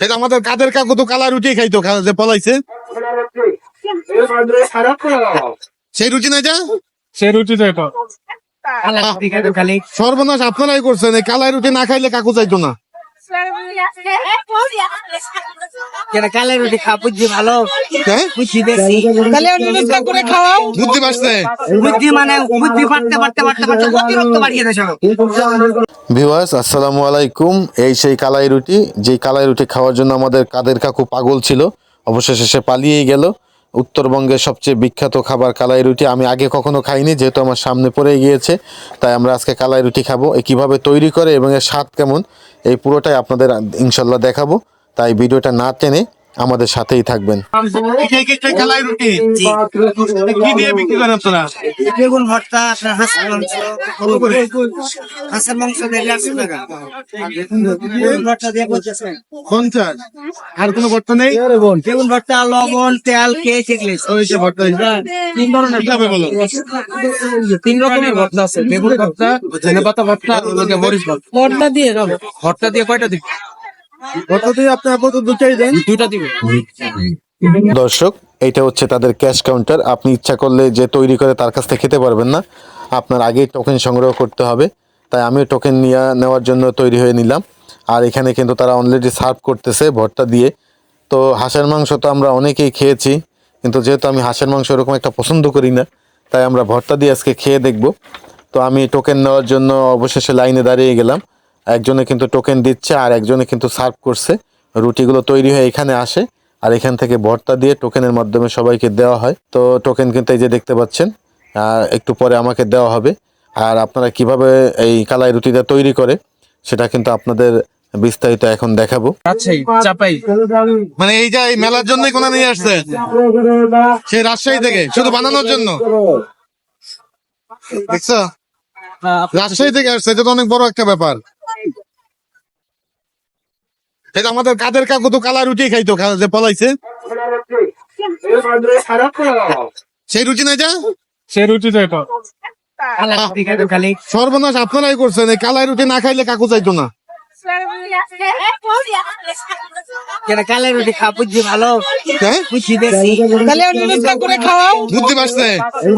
এটা আমাদের কাদের কাকু তো কালা রুটি খাইতো যে পলাইছে সেই রুটি না এটা সে রুটি তো এটা সর্বনাশ আপনারাই করছেন। এই কালাই রুটি না খাইলে কাকু চাইতো না। কালাই রুটি খা বুদ্ধি ভালো হ্যাঁ বুদ্ধি বেশি করে খাওয়াও বুদ্ধি বাড়ছে। বুদ্ধি মানে বুদ্ধি বাড়তে বাড়তে বাড়তে বাড়তে অতিরিক্ত বাড়িয়ে দেয় সব। ভিউয়ার্স আসসালামু আলাইকুম। এই সেই কালাই রুটি, যেই কালাই রুটি খাওয়ার জন্য আমাদের কাদের কাকু পাগল ছিল, অবশেষে সে পালিয়েই গেল। উত্তরবঙ্গের সবচেয়ে বিখ্যাত খাবার কালাই রুটি। আমি আগে কখনো খাইনি, যেহেতু আমার সামনে পড়ে গিয়েছে, তাই আমরা আজকে কালাই রুটি খাবো। কীভাবে তৈরি করে এবং এর স্বাদ কেমন, এই পুরোটাই আপনাদের ইনশাল্লাহ দেখাবো। তাই ভিডিওটা না টেনে আমাদের সাথেই থাকবেন। কালাই রুটি কি দিয়ে বিক্রি করেন আপনারা? বেগুন ভর্তা, আপনার হাঁসের মাংস দিলে 100 টাকা, বেগুন ভর্তা দিয়ে 50। আর কোনো ভর্তা নেই? বেগুন ভর্তা, লবণ, তেল, কেক, এগুলো ওই যে ভর্তা 3 ধরনের কিভাবে বলো? 3 রকমের ভর্তা আছে। বেগুন ভর্তা, ধনেপাতা ভর্তা, আর মরিচ ভর্তা। ভর্তা দিয়ে যাবো। ভর্তা দিয়ে কয়টা দিবি? ভর্তা দিয়ে আপনি আপাতত দুটাই দেন। 2টা দিবি। দর্শক, এইটা হচ্ছে তাদের ক্যাশ কাউন্টার। আপনি ইচ্ছা করলে যে তৈরি করে তার কাছ থেকে খেতে পারবেন না, আপনার আগেই টোকেন সংগ্রহ করতে হবে। তাই আমিও টোকেন নেওয়ার জন্য তৈরি হয়ে নিলাম। আর এখানে কিন্তু তারা অলরেডি সার্ভ করতেছে ভর্তা দিয়ে। তো হাঁসের মাংস তো আমরা অনেকেই খেয়েছি, কিন্তু যেহেতু আমি হাঁসের মাংস এরকম একটা পছন্দ করি না, তাই আমরা ভর্তা দিয়ে আজকে খেয়ে দেখব। তো আমি টোকেন নেওয়ার জন্য অবশেষে লাইনে দাঁড়িয়ে গেলাম। একজনে কিন্তু টোকেন দিচ্ছে আর একজনে কিন্তু সার্ভ করছে। রুটিগুলো তৈরি হয়ে এখানে আসে, আর এখান থেকে ভর্তা দিয়ে টোকেনের মাধ্যমে সবাইকে দেওয়া হয়। তো টোকেন কিন্তু এই যে দেখতে পাচ্ছেন, একটু পরে আমাকে দেওয়া হবে। আর আপনারা কিভাবে এই কালাই রুটিটা তৈরি করে সেটা কিন্তু আপনাদের বিস্তারিত এখন দেখাবো। চাপাই মানে এই যে এই মেলার জন্যই কোনা নিয়ে আসছে সেই রাজশাহী থেকে শুধু বানানোর জন্য, দেখছো? রাজশাহী থেকে আসছে, এটা তো অনেক বড় একটা ব্যাপার। এটা আমাদের কাদের কাকু তো কালা রুটি খাইতো যে পলাইছে সেই রুটি না এটা সে রুটি তো এটা সর্বনাশ আপনারাই করছেন। এই কালাই রুটি না খাইলে কাকু চাইতো না। কালাই রুটি খা বুদ্ধি ভালো হ্যাঁ বুদ্ধি বেশি করে খাওয়াও বুদ্ধি বাড়ছে।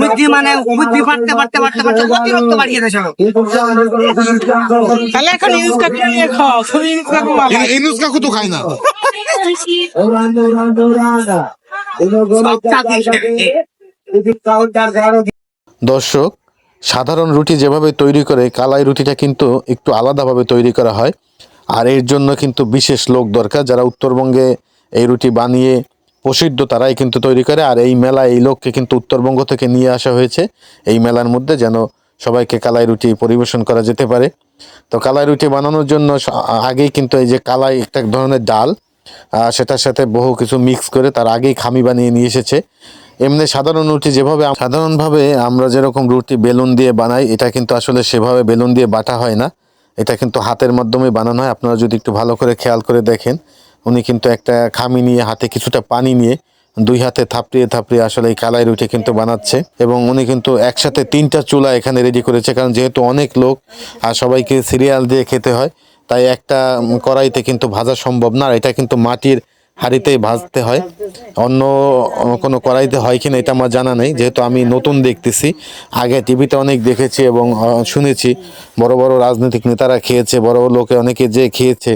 বুদ্ধি মানে বুদ্ধি বাড়তে বাড়তে বাড়তে বাড়তে অতিরিক্ত বাড়িয়ে দেয় সব। তাহলে এখন ইউজ করে খাও, ইনুস কাকু তো খায় না। দর্শক, সাধারণ রুটি যেভাবে তৈরি করে কালাই রুটিটা কিন্তু একটু আলাদাভাবে তৈরি করা হয়। আর এর জন্য কিন্তু বিশেষ লোক দরকার, যারা উত্তরবঙ্গে এই রুটি বানিয়ে প্রসিদ্ধ, তারাই কিন্তু তৈরি করে। আর এই মেলা এই লোককে কিন্তু উত্তরবঙ্গ থেকে নিয়ে আসা হয়েছে এই মেলার মধ্যে, যেন সবাইকে কালাই রুটি পরিবেশন করা যেতে পারে। তো কালাই রুটি বানানোর জন্য আগেই কিন্তু এই যে কালাই একটা ধরনের ডাল, সেটার সাথে বহু কিছু মিক্স করে তার আগেই খামি বানিয়ে নিয়ে এসেছে। এমনি সাধারণ রুটি সাধারণভাবে আমরা যেরকম রুটি বেলুন দিয়ে বানাই, এটা কিন্তু আসলে সেভাবে বেলুন দিয়ে বাটা হয় না, এটা কিন্তু হাতের মাধ্যমে বানানো হয়। আপনারা যদি একটু ভালো করে খেয়াল করে দেখেন, উনি কিন্তু একটা খামি নিয়ে হাতে কিছুটা পানি নিয়ে 2 হাতে থাপড়িয়ে থাপড়িয়ে আসলে এই কালাই রুটি কিন্তু বানাচ্ছে। এবং উনি কিন্তু একসাথে 3টা চুলা এখানে রেডি করেছে, কারণ যেহেতু অনেক লোক আর সবাইকে সিরিয়াল দিয়ে খেতে হয়, তাই একটা কড়াইতে কিন্তু ভাজা সম্ভব না। আর এটা কিন্তু মাটির হাঁড়িতেই ভাজতে হয়, অন্য কোনো কড়াইতে হয় কিনা এটা আমার জানা নেই, যেহেতু আমি নতুন দেখতেছি। আগে টিভিতে অনেক দেখেছি এবং শুনেছি বড় বড় রাজনৈতিক নেতারা খেয়েছে, বড় বড় লোকে অনেকে যে খেয়েছে।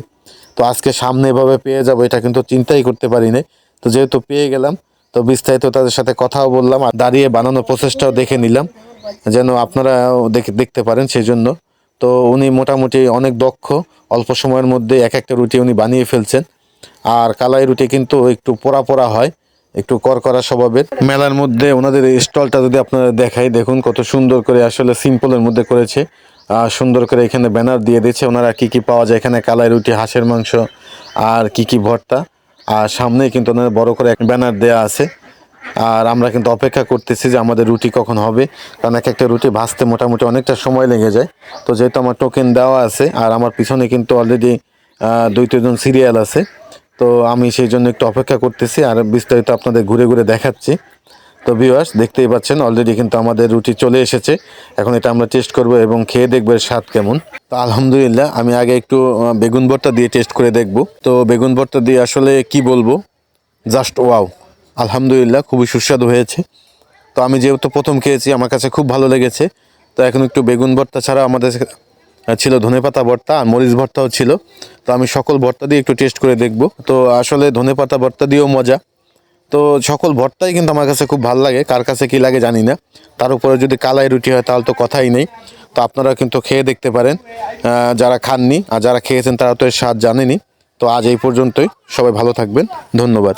তো আজকে সামনে এভাবে পেয়ে যাবো এটা কিন্তু চিন্তাই করতে পারিনি। তো যেহেতু পেয়ে গেলাম, তো বিস্তারিত তাদের সাথে কথাও বললাম আর দাঁড়িয়ে বানানোর প্রসেসটাও দেখে নিলাম, যেন আপনারা দেখতে পারেন সেই জন্য। তো উনি মোটামুটি অনেক দক্ষ, অল্প সময়ের মধ্যে এক একটা রুটি উনি বানিয়ে ফেলছেন। আর কালাই রুটি কিন্তু একটু পোড়া পোড়া হয়, একটু করকরা স্বভাবের। মেলার মধ্যে ওনাদের স্টলটা যদি আপনারা দেখাই, দেখুন কত সুন্দর করে আসলে সিম্পলের মধ্যে করেছে। সুন্দর করে এখানে ব্যানার দিয়ে দিয়েছে ওনারা কি কি পাওয়া যায় এখানে, কালাই রুটি, হাঁসের মাংস আর কি কি ভর্তা। আর সামনেই কিন্তু ওনারা বড় করে এক ব্যানার দেয়া আছে। আর আমরা কিন্তু অপেক্ষা করতেছি যে আমাদের রুটি কখন হবে, কারণ এক একটা রুটি ভাজতে মোটামুটি অনেকটা সময় লেগে যায়। তো যেহেতু আমার টোকেন দেওয়া আছে আর আমার পিছনে কিন্তু অলরেডি 2-3 জন সিরিয়াল আছে, তো আমি সেই জন্য একটু অপেক্ষা করতেছি আর বিস্তারিত আপনাদের ঘুরে ঘুরে দেখাচ্ছি। তো ভিউয়ার্স দেখতেই পাচ্ছেন অলরেডি কিন্তু আমাদের রুটি চলে এসেছে। এখন এটা আমরা টেস্ট করব এবং খেয়ে দেখবো এর স্বাদ কেমন। তো আলহামদুলিল্লাহ আমি আগে একটু বেগুন ভর্তা দিয়ে টেস্ট করে দেখব। তো বেগুন ভর্তা দিয়ে আসলে কি বলবো, জাস্ট ওয়াও, আলহামদুলিল্লাহ খুবই সুস্বাদু হয়েছে। তো আমি যেহেতু প্রথম খেয়েছি আমার কাছে খুব ভালো লেগেছে। তো এখন একটু বেগুন ভর্তা ছাড়া আমাদের ছিল ধনেপাতা ভর্তা আর মরিচ ভর্তাও ছিল। তো আমি সকল ভর্তা দিয়ে একটু টেস্ট করে দেখব। তো আসলে ধনেপাতা ভর্তা দিয়েও মজা। তো সকল ভর্তাই কিন্তু আমার কাছে খুব ভালো লাগে, কার কাছে কী লাগে জানি না। তার উপরে যদি কালাই রুটি হয় তাহলে তো কথাই নেই। তো আপনারা কিন্তু খেয়ে দেখতে পারেন, যারা খাননি আর যারা খেয়েছেন তারা তো এর স্বাদ জানেনি। তো আজ এই পর্যন্তই, সবাই ভালো থাকবেন, ধন্যবাদ।